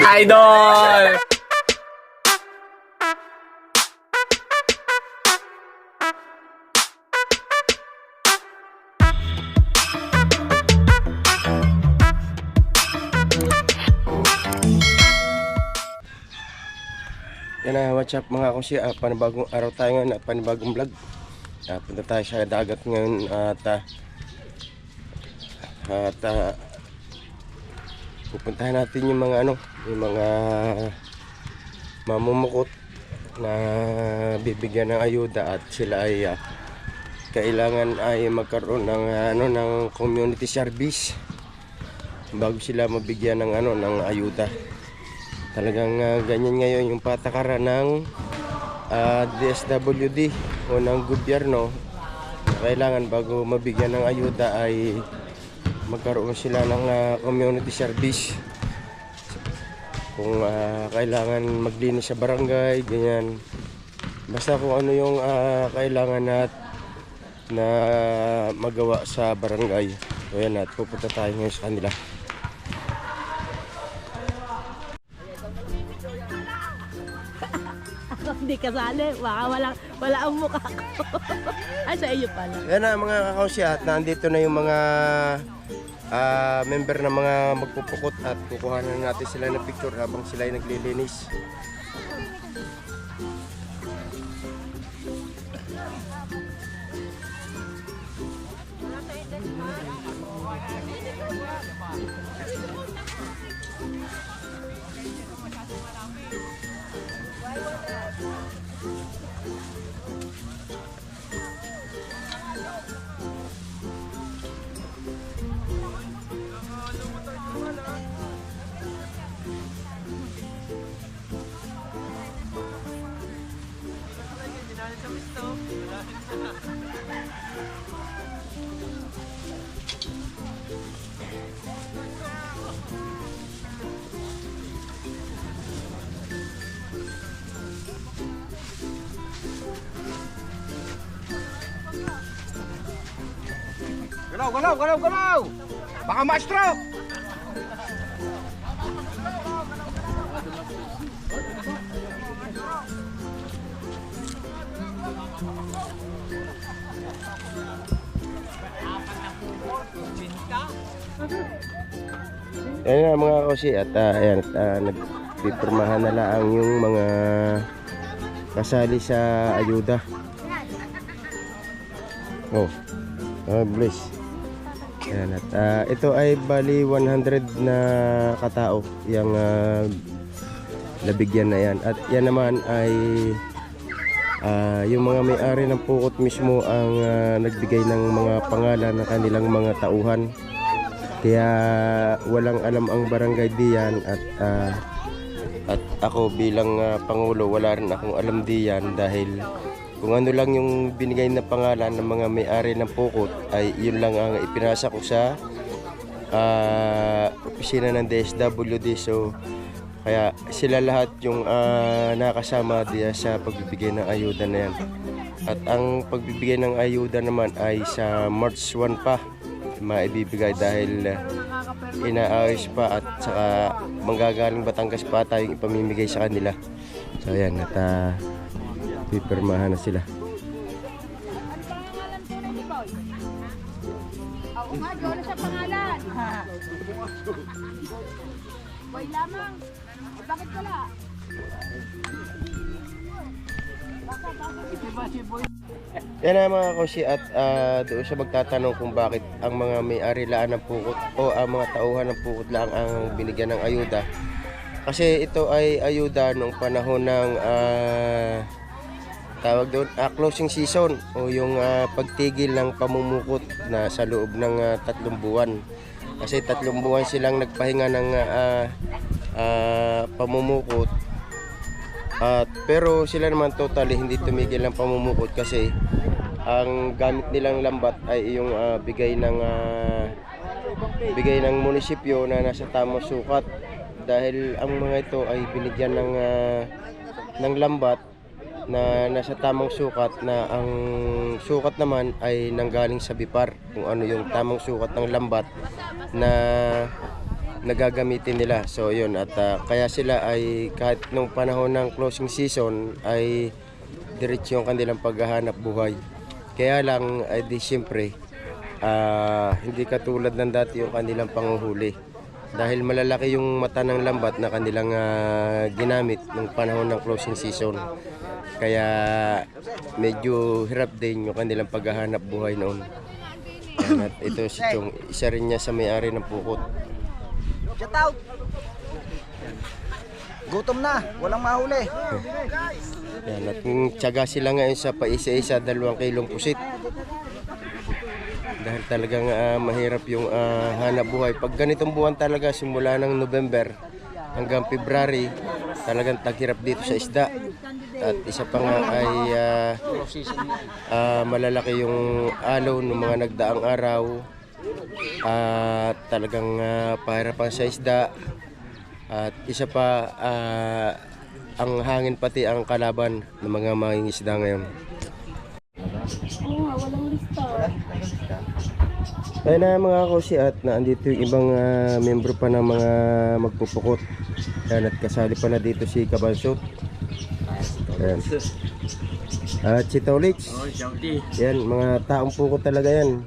Idol! Yan na, what's up mga kusi, panibagong araw tayo ngayon at panibagong vlog. Punta tayo sa dagat ngayon at pupuntahan natin yung mga yung mga mamumukot na bibigyan ng ayuda at sila ay kailangan ay magkaroon ng ng community service bago sila mabigyan ng ng ayuda. Talagang ganyan ngayon yung patakaran ng DSWD o ng gobyerno. Kailangan bago mabigyan ng ayuda ay magkaroon sila ng community service. Kung kailangan maglinis sa barangay, ganyan. Basta kung ano yung kailangan na magawa sa barangay. So yan, at pupunta tayo ngayon sa kanila. Hindi kasali, baka wala ang mukha ko. Ay, sa iyo pala. Yan na mga kakausi, at nandito na yung mga member ng mga magpupukot at kukuhanan natin sila ng picture habang sila ay naglilinis. Galaw! Baka ma-stroke! Ayan nga mga kausi, at ayan, nagpipirmahan na lang yung mga kasali sa ayuda. Bless. Ayan, at ito ay bali 100 na katao yung nabigyan na yan. At yan naman ay yung mga may-ari ng pukot mismo ang nagbigay ng mga pangalan ng kanilang mga tauhan. Kaya walang alam ang barangay diyan, at ako bilang pangulo wala rin akong alam diyan, dahil kung ano lang yung binigay na pangalan ng mga may-ari ng pukot ay yun lang ang ipinasa ko sa opisina ng DSWD. So kaya sila lahat yung nakasama diya sa pagbibigay ng ayuda na yan. At ang pagbibigay ng ayuda naman ay sa March 1 pa maibibigay, dahil inaayos pa at saka manggagaling Batangas pa tayong ipamimigay sa kanila. So ayan, at pipirmahan na sila. Oo nga, Jola sa pangalan. Boy lamang. Bakit wala? Yan na mga kausi, at doon siya magtatanong kung bakit ang mga may-ari laan ng pukot o ang mga tauhan ng pukot lang ang binigyan ng ayuda. Kasi ito ay ayuda noong panahon ng tawag doon closing season, o yung pagtigil ng pamumukot na sa loob ng 3 buwan. Kasi 3 buwan silang nagpahinga ng pamumukot. Pero sila naman totally hindi tumigil ng pamumukot, kasi ang gamit nilang lambat ay yung bigay ng munisipyo na nasa tamang sukat, dahil ang mga ito ay binigyan ng lambat na nasa tamang sukat, na ang sukat naman ay nanggaling sa BIPAR, kung ano yung tamang sukat ng lambat na nagagamitin nila. So yun, at kaya sila ay kahit nung panahon ng closing season ay diretso yung kanilang paghahanap buhay. Kaya lang ay di siyempre hindi katulad ng dati yung kanilang panguhuli. Dahil malalaki yung mata ng lambat na kanilang ginamit nung panahon ng closing season. Kaya medyo hirap din yung kanilang paghahanap buhay noon. At ito si Chong, isa rin niya sa may-ari ng pukot. Shout out! Gutom na, walang mahuli. Yan, at tiyaga sila ngayon sa paisa-isa 2 kilong pusit. Dahil talagang mahirap yung hanap buhay. Pag ganitong buwan talaga, simula ng November hanggang February, talagang taghirap dito sa isda. At isa pa nga ay malalaki yung alaw ng mga nagdaang araw. At talagang pahirapan sa isda. At isa pa, ang hangin pati ang kalaban ng mga mangingisda ngayon. Oo nga, walang lista. Kaya na mga kosi, at naandito yung ibang membro pa ng mga magpupukot. Yan, at kasali pa na dito si Kabalsot. Yan. At si Taulix. Yan, mga taong pukot talaga yan.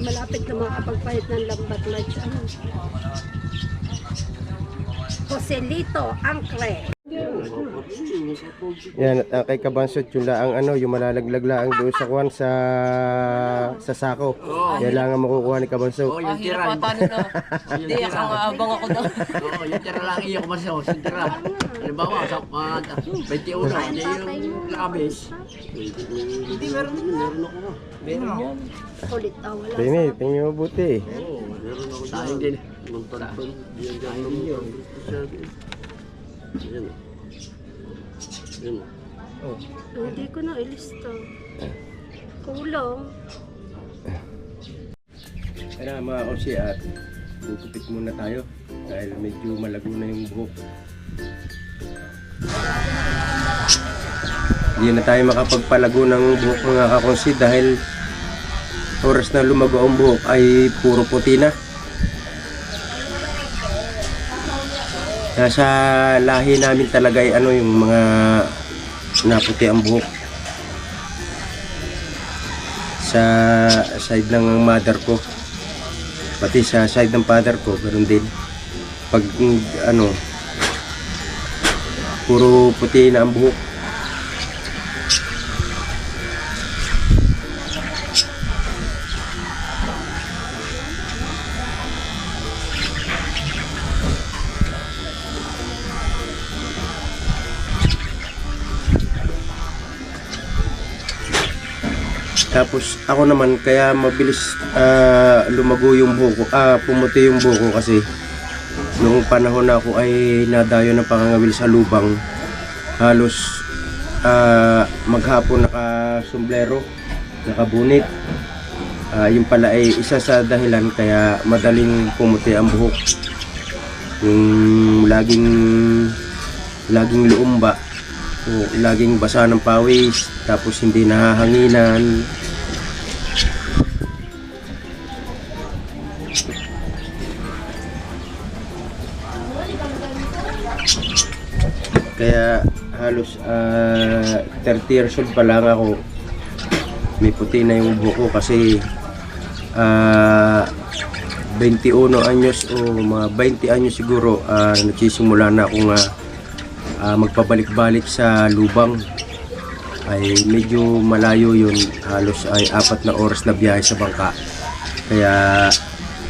Malapit na makapagpahit ng lambat lights. Ano? Joselito Angkre. Yan, at kay Kabansot yung laang yung malalaglag laang doon sa kwan sa sako. Kailangan makukuha ni Kabansot. Yung tira. Hindi, abang ako daw. Yung tira lang iyo ko masaw. Yung tira. Halimbawa, sa 21, hindi yung lakabis. Hindi, meron ako. Meron yan. Kulit wala. Tingin mabuti. Meron ako. Sayang din. Sayang din yun. Yan. Yan. Hindi ko na ilista. Kulang. Kaya mga kosi, at tutupit muna tayo dahil medyo malago na yung buhok. Hindi na tayo makapagpalago ng buhok mga kakonsi dahil oras na lumago ang buhok ay puro puti na. Nasa lahi namin talaga ay yung mga naputi ang buhok. Sa side ng mother ko, pati sa side ng father ko, ganoon din. Pag puro puti na ang buhok. Tapos ako naman, kaya mabilis lumago yung buhok ko, pumuti yung buhok ko kasi noong panahon na ako ay nadayo ng pangangawil sa lubang. Halos maghapon naka-sombrero, naka-bunit. Yung pala ay isa sa dahilan kaya madaling pumuti ang buhok. Yung laging luumba, laging basa ng pawis, tapos hindi nahahanginan. Kaya halos 30 years old pa lang ako, may puti na yung buhok ko kasi 21 anyos o mga 20 anyos siguro nagsisimula na akong magpabalik-balik sa lubang. Ay medyo malayo yun, halos ay 4 na oras na biyahe sa bangka. Kaya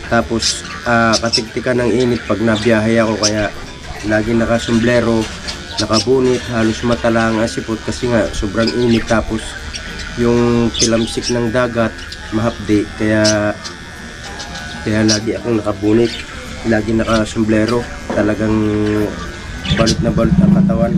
tapos katiktikan ng init pag nabiyahe ako, kaya lagi nakasombrero, nakabunit, halos mata lang ang sipot kasi nga sobrang init, tapos yung tilamsik ng dagat mahapdi, kaya lagi akong nakabunit, lagi nakasombrero, talagang balot na balot ang katawan.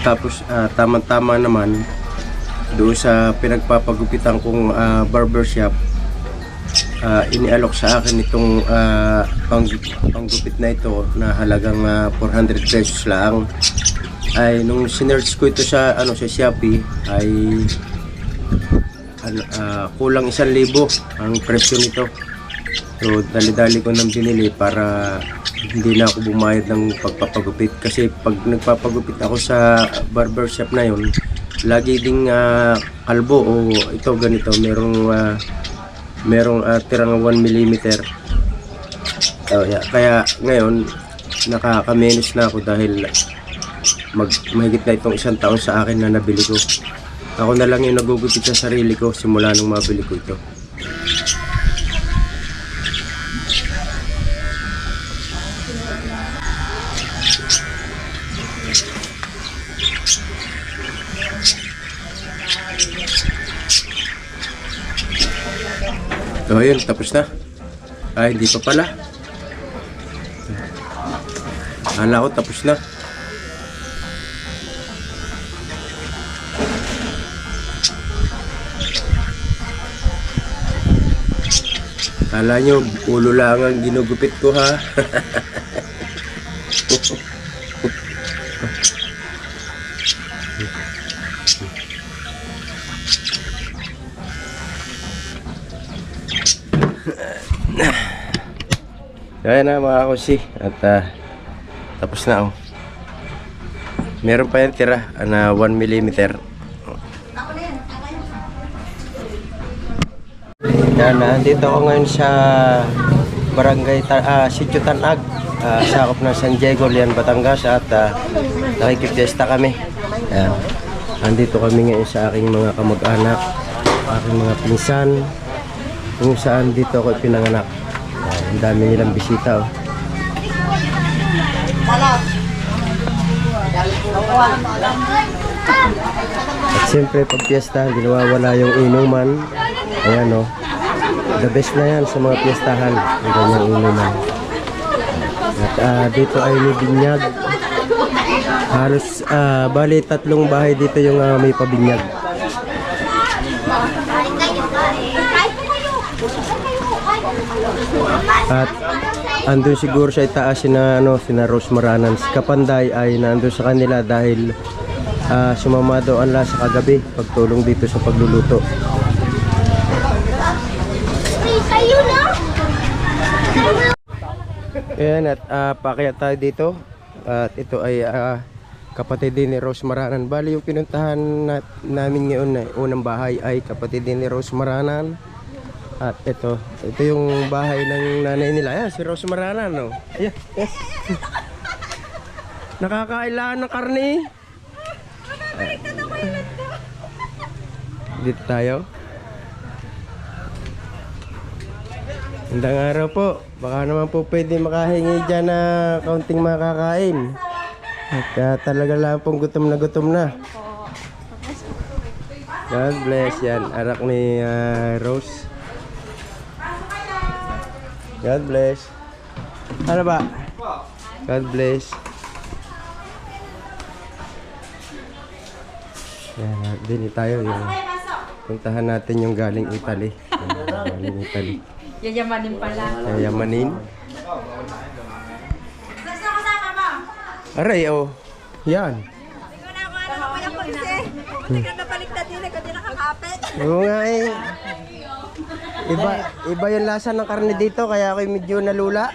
Tapos tama-tama naman doon sa pinagpapagupitan kong barbershop, inialok sa akin itong panggupit na ito na halagang 400 pesos lang. Ay nung sinearch ko ito sa sa Shopee ay kulang 1,000 ang presyo nito. So dali-dali ko nang binili para hindi na ako bumayad ng pagpapagupit, kasi pag nagpapagupit ako sa barbershop na yon, lagi ding kalbo o ito ganito, merong tirang 1 mm. Kaya ngayon nakakamenos na ako dahil mahigit na itong 1 taon sa akin na nabili ko. Ako na lang yung nagugupit sa sarili ko simula nung mabili ko ito. So ayun, tapos na. Ay, hindi pa pala. Akala ko tapos na. Akala nyo, ulo lang ang ginugupit ko ha. Ayan na mga kusi. At tapos na meron pa yan tira na 1 mm. Yan, nandito ako ngayon sa barangay Sitio Tanag, sakop ng San Diego, Lian, Batangas. At nakikipiesta kami. Yan. Nandito kami ngayon sa aking mga kamag-anak, aking mga pinsan, kung saan dito ako pinanganak. Ang dami nilang bisita At siyempre pag piyesta, hindi nawawala yung inuman. Ayan the best na yan sa mga piyestahan, yung ganyang inuman. At dito ay may binyag. Halos bali 3 bahay dito yung may pabinyag. At andun siguro sa itaas sina Rose Maranan. Si Kapanday ay nandun sa kanila dahil sumama daw ang lasa kagabi pagtulong dito sa pagluluto. Ayan, at paakyat tayo dito. At ito ay kapatid din ni Rose Maranan. Bali yung pinuntahan namin ngayon na unang bahay ay kapatid din ni Rose Maranan. At ito yung bahay ng nanay nila. Ayan, si Rose Maranan, no? Ayan, yes. Nakakailangan ng karne. Dito tayo. Magandang araw po. Baka naman po pwede makahingi dyan na kaunting makakain. At talaga lang pong gutom na. God bless. Yan, anak ni Rose. God bless. Ano ba? God bless. Yan, din tayo yung puntahan natin yung galing Italy. Galing Italy. Yayamanin pala. Yayamanin. Aray, yan. Oo nga eh. Iba yung lasa ng karne dito, kaya ako medyo nalula.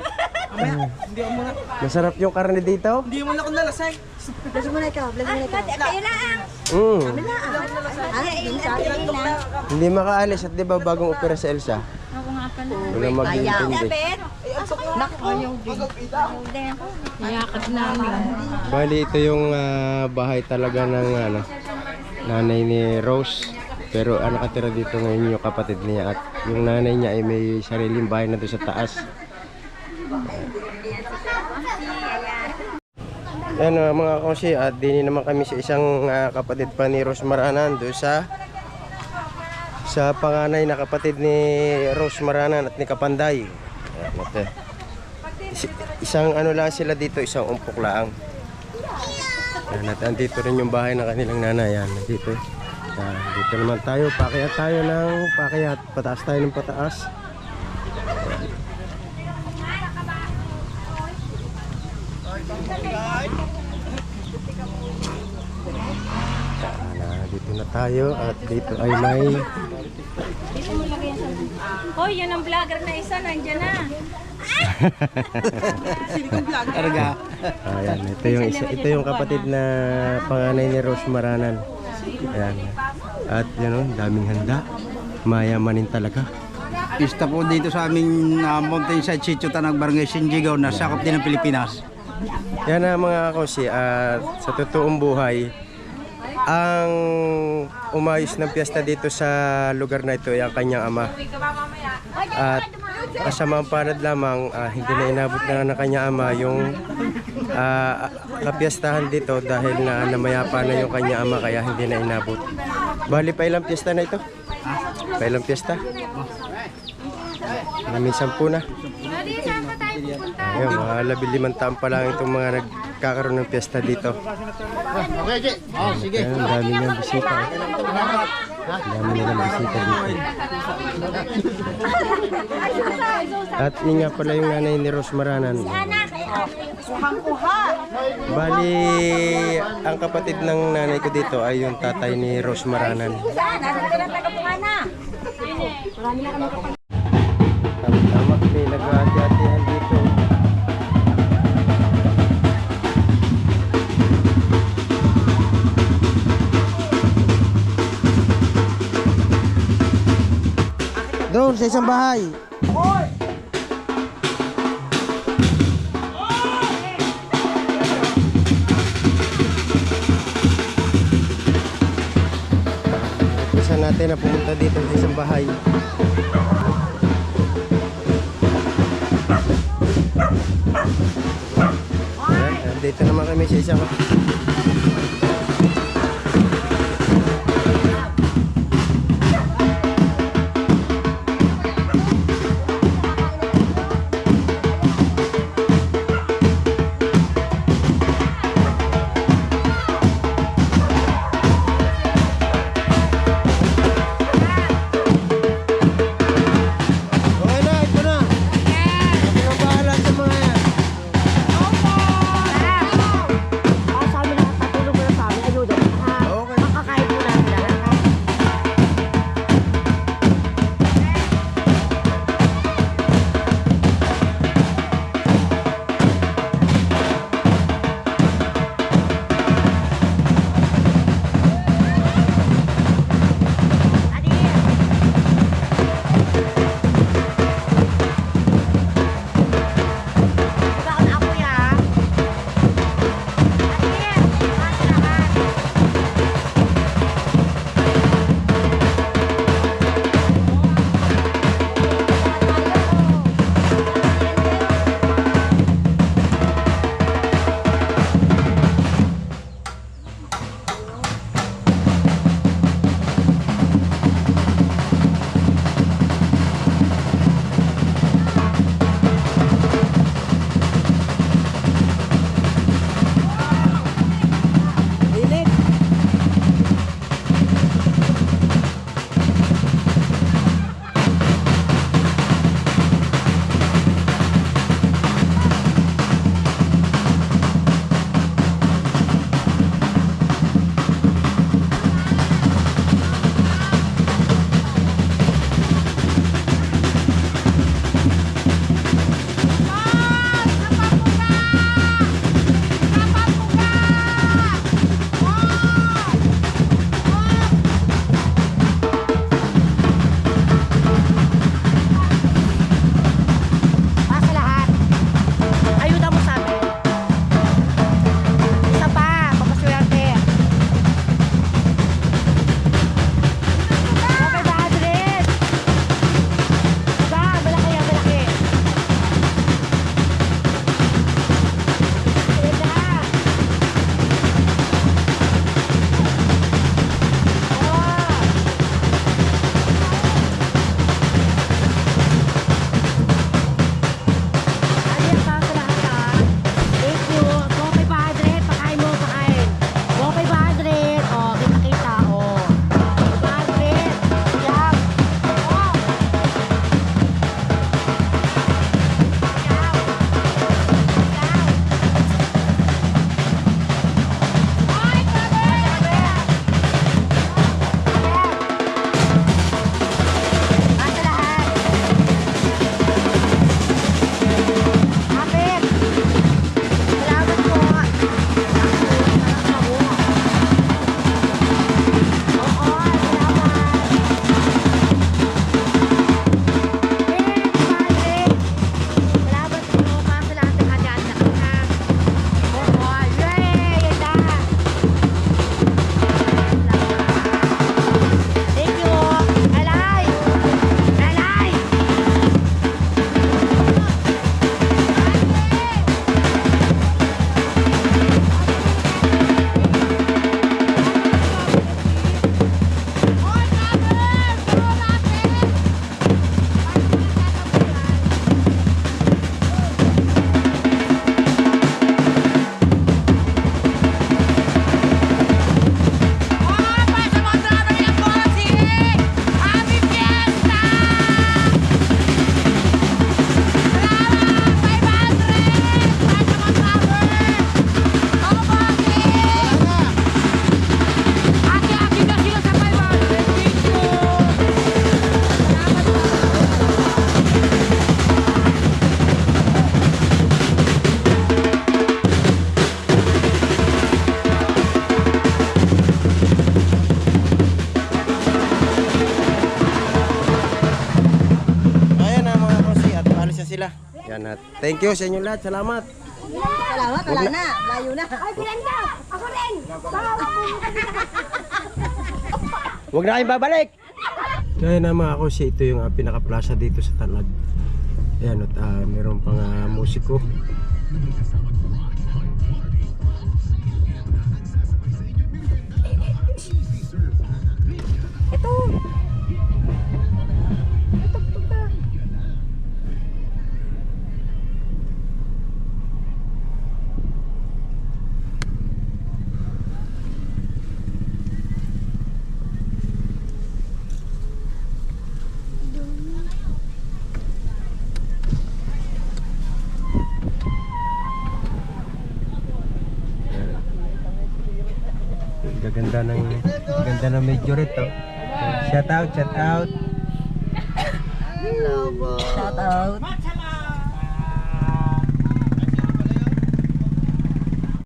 Masarap yung karne dito. Hindi mo na akong nalasay. Vlog mo na ikaw. Kayo lang. Hindi makaalis at di ba bagong opera sa Elsa? Ako nga pala. Wala mag-intindi. Iyakat namin. Bali ito yung bahay talaga ng nanay ni Rose. Pero nakatira dito ngayon yung kapatid niya. At yung nanay niya ay may sariling bahay na doon sa taas. Yan mga kosi, at dini naman kami sa isang kapatid pa ni Rose Maranan doon sa panganay na kapatid ni Rose Maranan at ni Kapanday. Isang lang sila dito, isang umpok lang. Yan, at andito rin yung bahay ng kanilang nanay. Yan, nandito. Yan, dito naman tayo. Pakyat tayo ng pakyat. Pataas tayo ng pataas. Yan, dito na tayo. At dito ay may... Hoy, yan ang vlogger na isa, nandiyan na. Ayan, ito yung isa, ito yung kapatid na panganay ni Rose Maranan. Ayan. At yun, oh, daming handa. Mayamanin talaga. Pista po dito sa aming mountainside sitio Tanag Barangay Sinjigaw na sakop din ng Pilipinas. Yan na mga kakosi, at sa totoong buhay, ang umayos ng piyesta dito sa lugar na ito ay ang kanyang ama. At kasamang palad lamang, hindi na inabot na ng kanyang ama yung kapiyastahan dito dahil na namayapa na yung kanyang ama kaya hindi na inabot. Bali pa ilang piyesta na ito? Pa ilang piyesta? Maraming 10 na. Ayun, mga 15 taon pa lang itong mga nagkakaroon ng piyesta dito. Ayun, ang dami niyang bisita. Ang dami nilang bisita dito. At yun nga pala yung nanay ni Rose Maranan. Bali, ang kapatid ng nanay ko dito ay yung tatay ni Rose Maranan. Tama kami nag-ati-atihan dito. Doon sa isang bahay. Isa natin na pumunta dito sa isang bahay. Ayan, dito naman kami sa isang Yan at thank you sa inyo lahat. Salamat. Salamat, wala na. Layo na. Ay, Pilanda! Ako rin! Huwag na kayong babalik. Kaya na mga kosi, ito yung pinaka-plaza dito sa Tanag. Ayan at meron pang musiko. Ganda ng medyo rito. Shout out. Shout out.